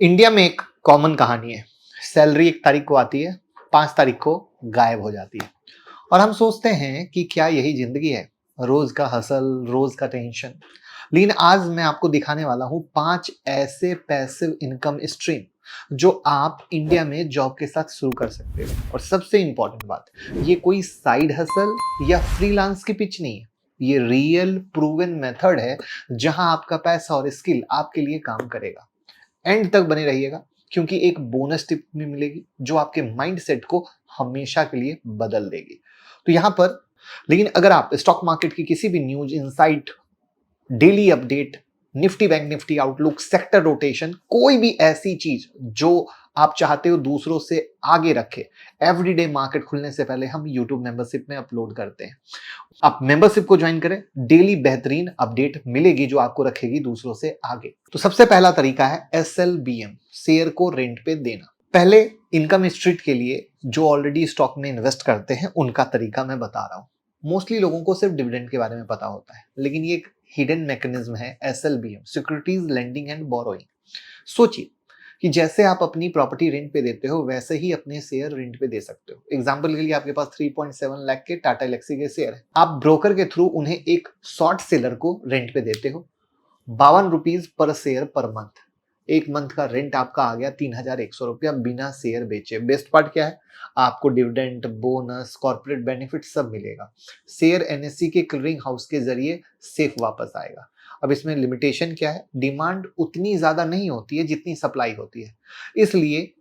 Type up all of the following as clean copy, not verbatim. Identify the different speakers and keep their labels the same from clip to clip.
Speaker 1: India में एक common कहानी है। सैलरी 1 तारीख को आती है, 5 तारीख को गायब हो जाती है और हम सोचते हैं कि क्या यही जिंदगी है, रोज का हसल, रोज का टेंशन। लेकिन आज मैं आपको दिखाने वाला हूं 5 ऐसे पैसिव इनकम स्ट्रीम जो आप इंडिया में जॉब के साथ शुरू कर सकते हो। और सबसे इंपॉर्टेंट बात, ये कोई साइड हसल या फ्रीलांस की पिच नहीं है, ये रियल प्रूवन मेथड है जहां आपका पैसा और स्किल आपके लिए काम करेगा। एंड तक बने रहिएगा क्योंकि एक बोनस टिप भी मिलेगी जो आपके माइंडसेट को हमेशा के लिए बदल देगी। तो यहां पर लेकिन अगर आप स्टॉक मार्केट की किसी भी news, insight, daily update, Nifty bank Nifty outlook, sector rotation, कोई भी ऐसी चीज जो आप चाहते हो दूसरों से आगे रखे, एवरीडे मार्केट खुलने से पहले हम यूट्यूब मेंबरशिप में अपलोड करते हैं। आप मेंबरशिप को ज्वाइन करें, डेली बेहतरीन अपडेट मिलेगी जो आपको रखेगी दूसरों से आगे। तो सबसे पहला तरीका है SLBM, शेयर को रेंट पे देना। पहले इनकम स्ट्रीट के लिए जो ऑलरेडी स्टॉक में इन्वेस्ट करते हैं उनका तरीका मैं बता रहा हूं। मोस्टली लोगों को सिर्फ डिविडेंड के बारे में पता होता है, लेकिन ये एक हिडन मैकेनिज्म है SLBM, securities lending and borrowing. सोचिए कि जैसे आप अपनी प्रॉपर्टी रेंट पे देते हो वैसे ही अपने शेयर रेंट पे दे सकते हो। एग्जांपल के लिए आपके पास 3.7 लाख के टाटा एलेक्सी के शेयर है, आप ब्रोकर के थ्रू उन्हें एक शॉर्ट सेलर को रेंट पे देते हो। 52 rupees per share per month, एक मंथ का रेंट आपका आ गया 3100 रुपया बिना शेयर बेचे। बेस्ट पार्ट क्या है, आपको डिविडेंड, बोनस, कॉर्पोरेट बेनिफिट सब मिलेगा। शेयर NSE के क्लियरिंग हाउस के जरिए सेफ वापस आएगा। अब इसमें लिमिटेशन क्या है, डिमांड उतनी ज्यादा नहीं होती है जितनी सप्लाई होती है, इसलिए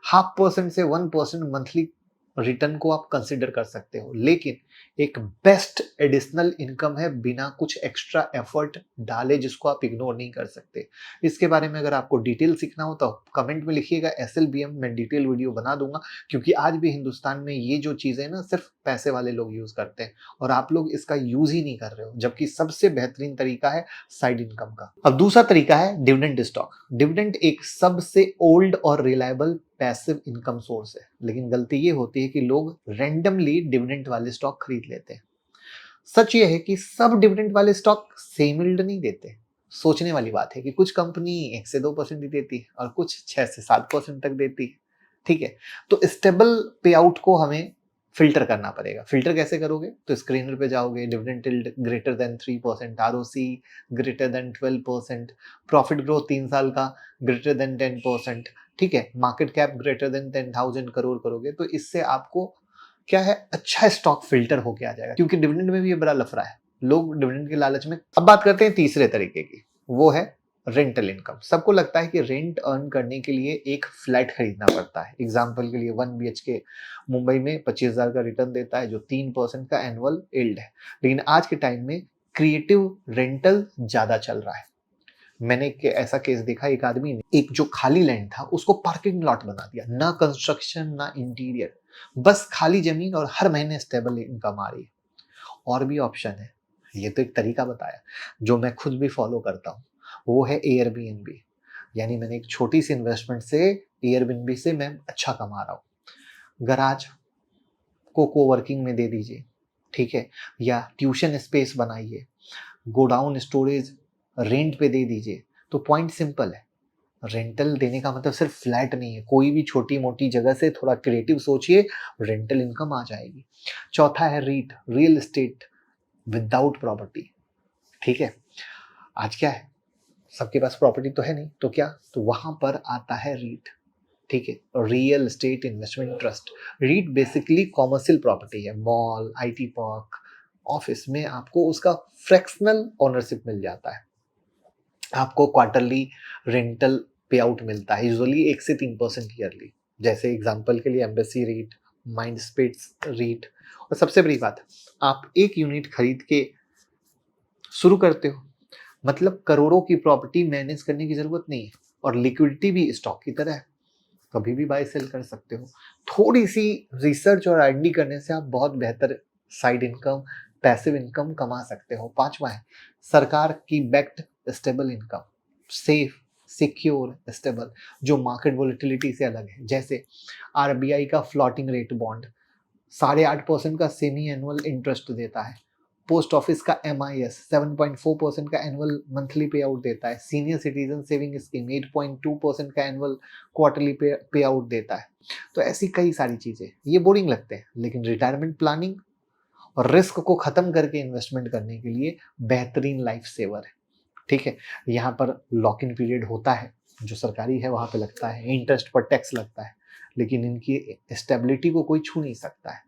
Speaker 1: 0.5% से 1% मंथली रिटर्न को आप कंसिडर कर सकते हो। लेकिन एक बेस्ट एडिशनल इनकम है बिना कुछ एक्स्ट्रा एफर्ट डाले, जिसको आप इग्नोर नहीं कर सकते। इसके बारे में अगर आपको डिटेल सीखना हो तो कमेंट में लिखिएगा, SLBM मैं डिटेल वीडियो बना दूंगा। क्योंकि आज भी हिंदुस्तान में ये जो चीजें ना सिर्फ पैसे वाले लोग यूज करते हैं और आप लोग इसका यूज ही नहीं कर रहे हो, जबकि सबसे बेहतरीन तरीका है साइड इनकम का। अब दूसरा तरीका है डिविडेंड स्टॉक। डिविडेंड एक सबसे ओल्ड और रिलायबल पैसिव इनकम सोर्स है, लेकिन गलती ये होती है कि लोग रैंडमली डिविडेंड वाले स्टॉक खरीद लेते हैं। सच ये है कि सब डिविडेंड वाले स्टॉक सेम यील्ड नहीं देते। सोचने वाली बात है कि कुछ कंपनी 1 से 2% ही देती है और कुछ 6 से 7% तक देती है। ठीक है, तो स्टेबल पे आउट को हमें फिल्टर करना पड़ेगा। फिल्टर कैसे करोगे, तो स्क्रीनर पे जाओगे, dividend yield greater than 3%, ROC greater than 12%, profit growth 3 साल का ग्रेटर देन 10%, ठीक है, market cap greater than 10,000 crore करोगे तो इससे आपको क्या है, अच्छा स्टॉक फिल्टर होके आ जाएगा। क्योंकि डिविडेंड में भी ये बड़ा लफड़ा है, लोग डिविडेंड के लालच में। अब बात करते हैं तीसरे तरीके की, वो है रेंटल इनकम। सबको लगता है कि रेंट अर्न करने के लिए एक फ्लैट खरीदना पड़ता है। एग्जाम्पल के लिए 1 BHK मुंबई में 25,000 का रिटर्न देता है जो 3% का एनुअल यील्ड है। लेकिन आज के टाइम में क्रिएटिव रेंटल ज्यादा चल रहा है। मैंने एक ऐसा केस देखा, एक आदमी ने एक जो खाली लैंड था उसको पार्किंग लॉट बना दिया, ना कंस्ट्रक्शन ना इंटीरियर, बस खाली जमीन और हर महीने स्टेबल इनकम आ रही है। और भी ऑप्शन है, ये तो एक तरीका बताया जो मैं खुद भी फॉलो करता हूँ, वो है एयरबीएनबी। यानी मैंने एक छोटी सी इन्वेस्टमेंट से एयरबीएनबी से मैं अच्छा कमा रहा हूँ। गराज को कोवर्किंग में दे दीजिए, ठीक है, या ट्यूशन स्पेस बनाइए, गोडाउन स्टोरेज रेंट पे दे दीजिए। तो पॉइंट सिंपल है, रेंटल देने का मतलब सिर्फ फ्लैट नहीं है, कोई भी छोटी मोटी जगह से थोड़ा क्रिएटिव सोचिए, रेंटल इनकम आ जाएगी। चौथा है REIT, real estate without property. ठीक है, आज क्या है, सबके पास प्रॉपर्टी तो है नहीं, तो क्या, तो वहां पर आता है रीट। ठीक है, real estate investment trust. REIT basically commercial property है, मॉल, IT पार्क, ऑफिस में आपको उसका फ्रैक्शनल ओनरशिप मिल जाता है। आपको क्वार्टरली रेंटल पे आउट मिलता है, यूजुअली 1 से 3% ईयरली। जैसे एग्जांपल के लिए Embassy REIT, Mindspace REIT. और सबसे बड़ी बात, आप एक यूनिट खरीद के शुरू करते हो, मतलब करोड़ों की प्रॉपर्टी मैनेज करने की जरूरत नहीं है। और लिक्विडिटी भी स्टॉक की तरह है, कभी भी बाय सेल कर सकते हो। थोड़ी सी रिसर्च और R&D करने से आप बहुत बेहतर साइड इनकम, पैसिव इनकम कमा सकते हो। पांचवा है सरकार की backed stable income, safe, secure, stable, जो मार्केट वोलेटिलिटी से अलग है। जैसे RBI का फ्लोटिंग रेट बॉन्ड 8.5% का सेमी एनुअल इंटरेस्ट देता है, पोस्ट ऑफिस का MIS 7.4% का एनुअल मंथली पे आउट देता है। सीनियर सिटीजन सेविंग स्कीम 8.2% का एनुअल क्वार्टरली पे आउट देता है। तो ऐसी कई सारी चीजें, ये बोरिंग लगते हैं, लेकिन रिटायरमेंट प्लानिंग और रिस्क को खत्म करके इन्वेस्टमेंट करने के लिए बेहतरीन लाइफ सेवर है। ठीक है, यहाँ पर लॉक इन पीरियड होता है, जो सरकारी है वहां पे लगता है, इंटरेस्ट पर टैक्स लगता है, लेकिन इनकी स्टेबिलिटी को कोई छू नहीं सकता है।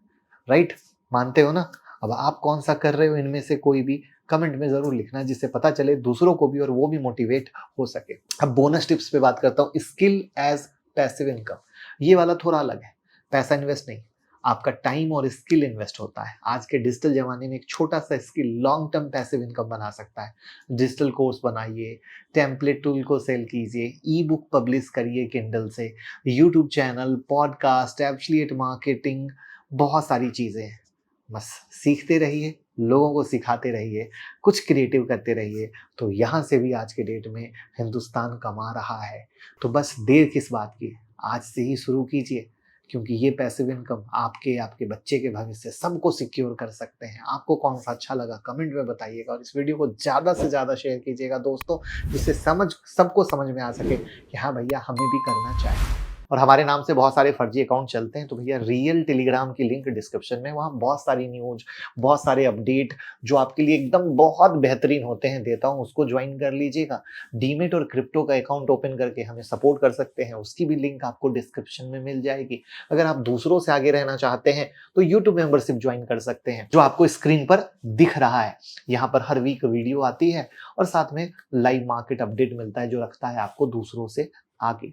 Speaker 1: राइट, मानते हो ना? अब आप कौन सा कर रहे हो इनमें से कोई भी कमेंट में जरूर लिखना, जिससे पता चले दूसरों को भी और वो भी मोटिवेट हो सके। अब बोनस टिप्स पे बात करता हूँ। स्किल एज पैसिव इनकम, ये वाला थोड़ा अलग है। पैसा इन्वेस्ट नहीं, आपका टाइम और स्किल इन्वेस्ट होता है। आज के डिजिटल जमाने में एक छोटा सा skill long term passive income बना सकता है। डिजिटल कोर्स बनाइए, टेम्पलेट टूल को सेल कीजिए, ई बुक पब्लिश करिए किंडल से, YouTube channel, podcast, affiliate marketing, बहुत सारी चीज़ें हैं। बस सीखते रहिए, लोगों को सिखाते रहिए, कुछ क्रिएटिव करते रहिए, तो यहाँ से भी आज के डेट में हिंदुस्तान कमा रहा है। तो बस देर किस बात की, आज से ही शुरू कीजिए, क्योंकि ये पैसिव इनकम आपके, आपके बच्चे के भविष्य सबको सिक्योर कर सकते हैं। आपको कौन सा अच्छा लगा कमेंट में बताइएगा, और इस वीडियो को ज़्यादा से ज़्यादा शेयर कीजिएगा दोस्तों, जिससे सबको समझ में आ सके कि हाँ भैया हमें भी करना चाहिए। और हमारे नाम से बहुत सारे फर्जी अकाउंट चलते हैं, तो भैया रियल टेलीग्राम की लिंक डिस्क्रिप्शन में, वहाँ बहुत सारी न्यूज, बहुत सारे अपडेट जो आपके लिए एकदम बहुत बेहतरीन होते हैं देता हूँ, उसको ज्वाइन कर लीजिएगा। डीमेट और क्रिप्टो का अकाउंट ओपन करके हमें सपोर्ट कर सकते हैं, उसकी भी लिंक आपको डिस्क्रिप्शन में मिल जाएगी। अगर आप दूसरों से आगे रहना चाहते हैं तो यूट्यूब मेंबरशिप ज्वाइन कर सकते हैं, जो आपको स्क्रीन पर दिख रहा है। यहाँ पर हर वीक वीडियो आती है और साथ में लाइव मार्केट अपडेट मिलता है, जो रखता है आपको दूसरों से आगे।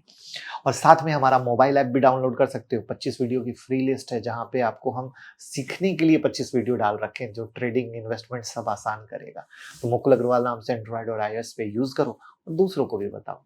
Speaker 1: और साथ में हमारा मोबाइल ऐप भी डाउनलोड कर सकते हो। 25 वीडियो की फ्री लिस्ट है, जहां पे आपको हम सीखने के लिए 25 वीडियो डाल रखे हैं, जो ट्रेडिंग, इन्वेस्टमेंट सब आसान करेगा। तो मुकुल अग्रवाल नाम से एंड्रॉइड और iOS पे यूज करो और दूसरों को भी बताओ।